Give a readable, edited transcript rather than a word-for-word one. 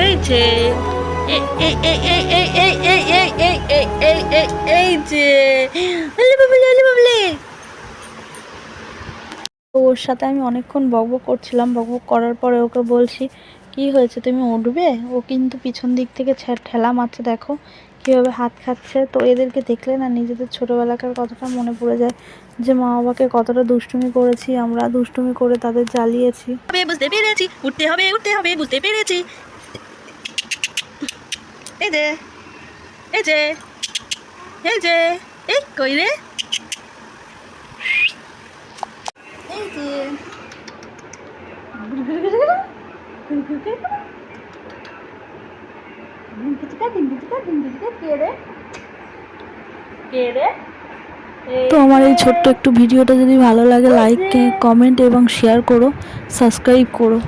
এই যে এই এই এই এই এই এই এই এই এই এই এই এই এই যে আলে বাবলে আলে বাবলে। তো ওর সাথে আমি অনেকক্ষণ বকবক করছিলাম, বকবক করার পরে ওকে বলছি কি হয়েছে তুমি উঠবে, ও কিন্তু পিছন দিক থেকে ঠেলা মারছে, দেখো কীভাবে হাত খাচ্ছে। তো এদেরকে দেখলে না নিজেদের ছোটোবেলাকার কথাটা মনে পড়ে যায়, যে মা বাবাকে কতটা দুষ্টুমি করেছি আমরা, দুষ্টুমি করে তাদের জ্বালিয়েছি। বুঝতে পেরেছি, উঠতে হবে উঠতে হবে, বুঝতে পেরেছি। এই যে এই যে এই যে এই কই রে, এই যে তো আমার এই ছোট্ট একটু ভিডিওটা যদি ভালো লাগে লাইক কমেন্ট এবং শেয়ার করো, সাবস্ক্রাইব করো।